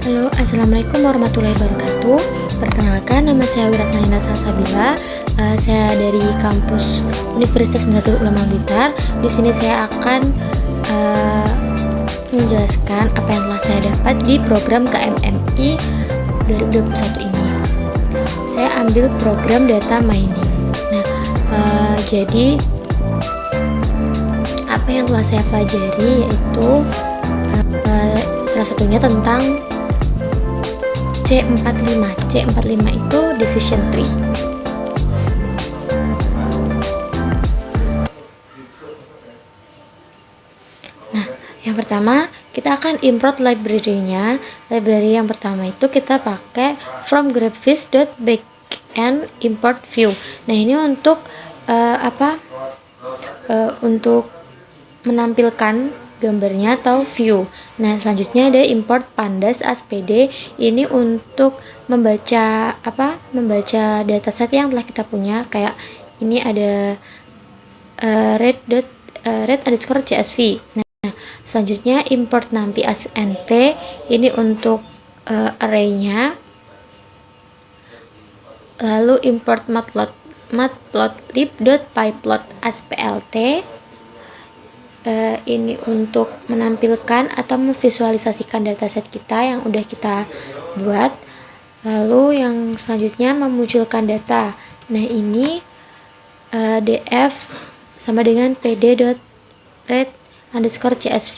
Halo, assalamualaikum warahmatullahi wabarakatuh. Perkenalkan, nama saya Wiratnalina Salsabila. Saya dari kampus Universitas Nahdlatul Ulama Blitar. Di sini saya akan menjelaskan apa yang telah saya dapat di program KMMI 2021 ini. Saya ambil program data mining. Nah, jadi apa yang telah saya pelajari yaitu salah satunya tentang C45. C45 itu decision tree. Nah, yang pertama kita akan import library-nya. Library yang pertama itu kita pakai from graphics.backend import view. Nah, ini untuk untuk menampilkan gambarnya atau view. Nah, selanjutnya ada import pandas as PD. Ini untuk membaca dataset yang telah kita punya. Kayak ini ada red_csv. Nah, selanjutnya import nampi as np. Ini untuk array-nya. Lalu import matplotlib.pyplot as plt. Ini untuk menampilkan atau memvisualisasikan dataset kita yang udah kita buat. Lalu yang selanjutnya memunculkan data. Nah, ini df sama dengan pd.red_csv.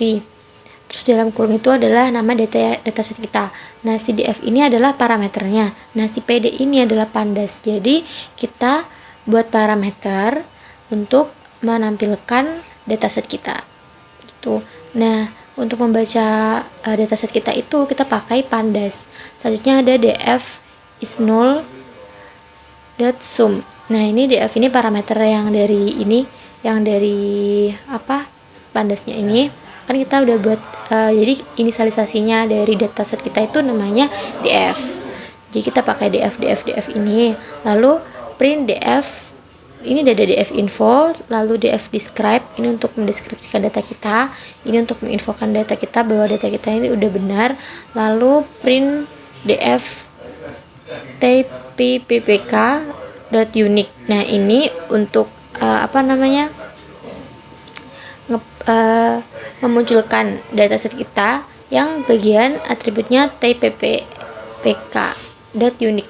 Terus dalam kurung itu adalah nama dataset kita. Nah, si df ini adalah parameternya. Nah, si pd ini adalah pandas. Jadi kita buat parameter untuk menampilkan dataset kita gitu. Nah, untuk membaca dataset kita itu kita pakai pandas. Selanjutnya ada df is null.sum. Nah, ini df ini parameter yang dari pandasnya ini kan kita udah buat. Jadi inisialisasinya dari dataset kita itu namanya df. Jadi kita pakai df ini. Lalu print df. Ini ada df info, lalu df describe, ini untuk mendeskripsikan data kita, ini untuk menginfokan data kita bahwa data kita ini udah benar. Lalu print df tpppk.unique. Nah, ini untuk memunculkan dataset kita yang bagian atributnya tpppk.unique.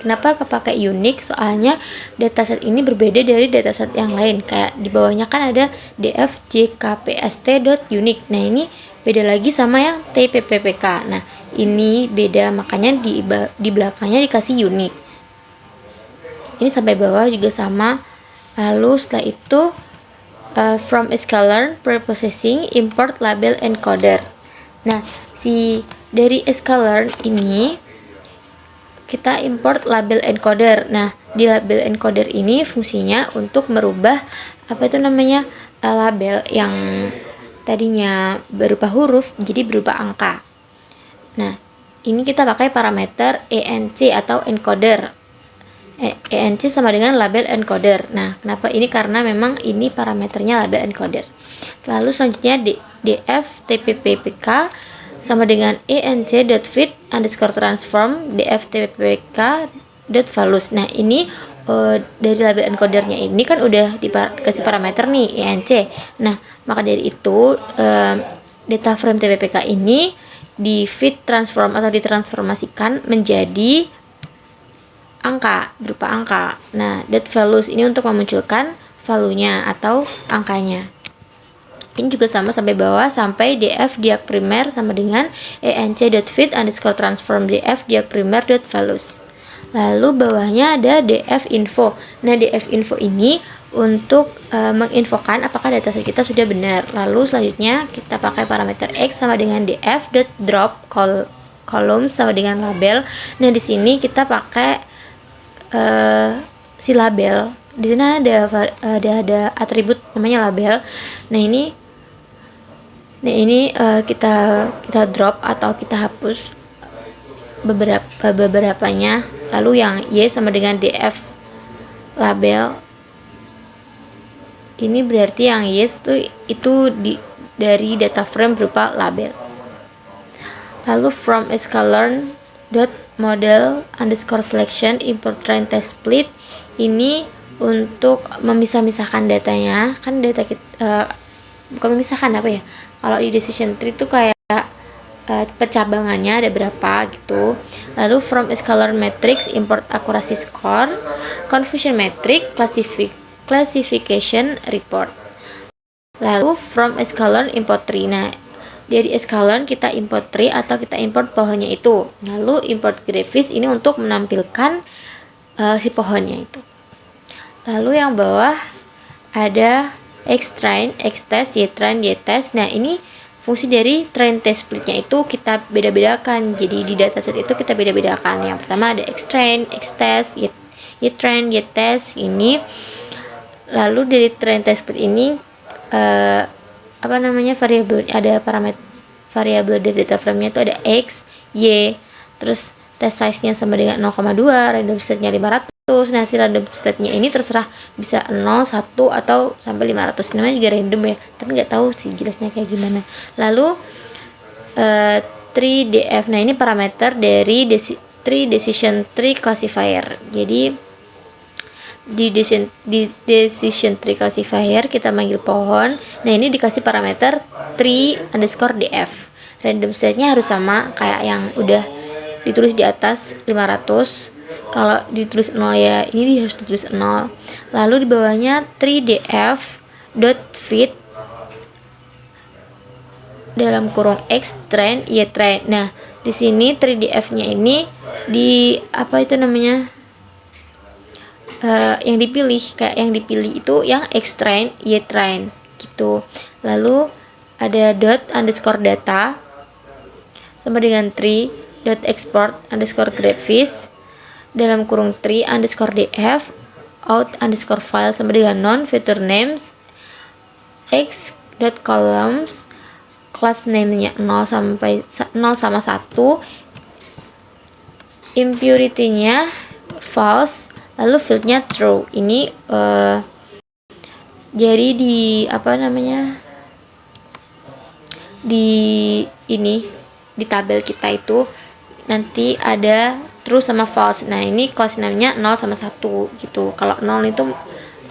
Kenapa kepakai unique? Soalnya dataset ini berbeda dari dataset yang lain. Kayak di bawahnya kan ada df jkpst.unique. Nah, ini beda lagi sama yang tpppk. Nah, ini beda, makanya di belakangnya dikasih unique. Ini sampai bawah juga sama. Lalu setelah itu from sklearn preprocessing import label encoder. Nah, dari sklearn ini kita import label encoder. Nah, di label encoder ini fungsinya untuk merubah label yang tadinya berupa huruf jadi berupa angka. Nah, ini kita pakai parameter enc atau encoder. enc sama dengan label encoder. Nah, kenapa ini? Karena memang ini parameternya label encoder. Lalu selanjutnya df tpppk sama dengan enc.fit_transform df tpppk.values. Nah, ini dari label encodernya ini kan udah dikasih parameter nih enc. Nah, maka dari itu data frame tppk ini di fit transform atau ditransformasikan menjadi angka, berupa angka. Nah, .values ini untuk memunculkan value-nya atau angkanya. Ini juga sama sampai bawah, sampai df diag primer sama dengan enc.fit_transform df diag primer.values. Lalu bawahnya ada df info. Nah, df info ini untuk menginfokan apakah dataset kita sudah benar. Lalu selanjutnya kita pakai parameter x sama dengan df.drop column sama dengan label. Nah, di sini kita pakai si label. Di sini ada atribut namanya label. Nah, ini kita drop atau kita hapus beberapanya. Lalu yang y sama dengan df label. Ini berarti yang y itu dari data frame berupa label. Lalu from sklearn dot model underscore selection import train test split. Ini untuk memisah-misahkan datanya, kan data kita bukan memisahkan apa ya, kalau di decision tree itu kayak percabangannya ada berapa gitu. Lalu from a scalar matrix import accuracy score, confusion matrix, classification report. Lalu from a scalar import tree. Nah, dari escalon kita import tree atau kita import pohonnya itu. Lalu import graphics ini untuk menampilkan si pohonnya itu. Lalu yang bawah ada xtrain, xtest, ytrain, ytest. Nah, ini fungsi dari train test splitnya itu kita beda-bedakan. Jadi di dataset itu kita beda-bedakan. Yang pertama ada xtrain, xtest, ytrain, ytest ini. Lalu dari train test split ini variabel, ada parameter variabel dari data frame-nya itu ada x, y, terus test size-nya sama dengan 0,2, random state-nya 500. Nah, si random state-nya ini terserah bisa 0, 1 atau sampai 500. Namanya juga random ya, tapi nggak tahu sih jelasnya kayak gimana. Lalu 3df. Nah, ini parameter dari decision tree classifier. Jadi di decision tree classifier kita manggil pohon. Nah, ini dikasih parameter tree_df. Random state-nya harus sama kayak yang udah ditulis di atas 500. Kalau ditulis 0 ya ini harus ditulis 0. Lalu di bawahnya 3df.fit dalam kurung x train y train. Nah, di sini 3df-nya ini di apa itu namanya? Yang dipilih itu yang x train, y train gitu. Lalu ada dot underscore data sama dengan tree dot export underscore graphics dalam kurung tree underscore df out underscore file sama dengan non feature names x dot columns class name-nya 0 sama 1, impurity-nya false, lalu field-nya true. Ini jadi di di tabel kita itu nanti ada true sama false. Nah, ini class name-nya 0 sama 1 gitu. Kalau 0 itu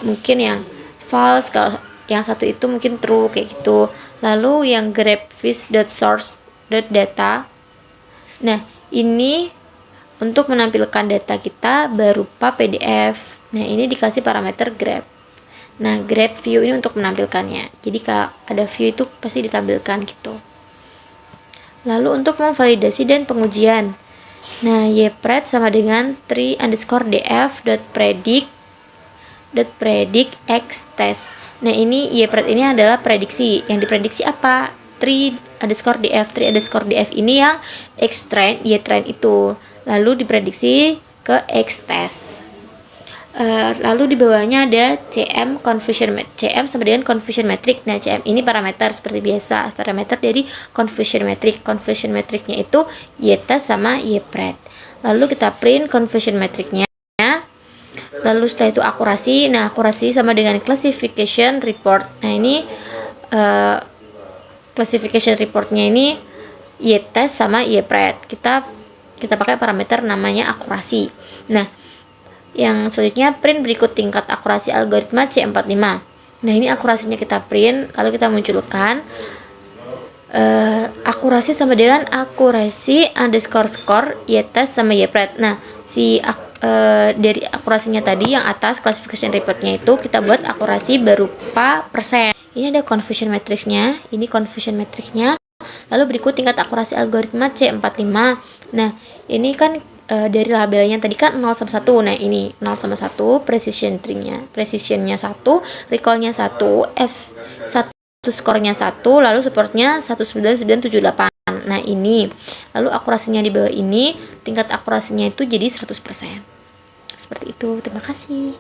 mungkin yang false, kalau yang 1 itu mungkin true kayak gitu. Lalu yang graphics.source.data. Nah, ini untuk menampilkan data kita berupa PDF. Nah, ini dikasih parameter graph. Nah, graph view ini untuk menampilkannya. Jadi kalau ada view itu pasti ditampilkan gitu. Lalu untuk memvalidasi dan pengujian. Nah, ypred sama dengan tree_df.predict xtest. Nah, ini ypred ini adalah prediksi. Yang diprediksi apa? tree_df ini yang xtrain, ytrain itu. Lalu diprediksi ke xtest. Lalu di bawahnya ada CM confusion matrix. CM sama dengan confusion matrix. Nah, CM ini parameter seperti biasa, parameter dari confusion matrix. Confusion matrixnya itu ytest sama ypred. Lalu kita print confusion matrixnya. Lalu setelah itu akurasi. Nah, akurasi sama dengan classification report. Nah, ini classification reportnya ini ytest sama ypred. Kita pakai parameter namanya akurasi. Nah, yang selanjutnya print berikut tingkat akurasi algoritma C45. Nah, ini akurasinya kita print, lalu kita munculkan akurasi sama dengan akurasi underscore score ytest sama ypred. Nah, dari akurasinya tadi yang atas classification reportnya itu kita buat akurasi berupa persen. Ini ada confusion matrixnya, ini confusion matrixnya. Lalu berikut tingkat akurasi algoritma C45. Nah, ini kan dari labelnya tadi kan 0 sama 1. Nah, ini 0 sama 1, precisionnya 1, recallnya 1, F1 skornya 1, lalu supportnya 19978. Nah, ini. Lalu akurasinya di bawah ini, tingkat akurasinya itu jadi 100%. Seperti itu. Terima kasih.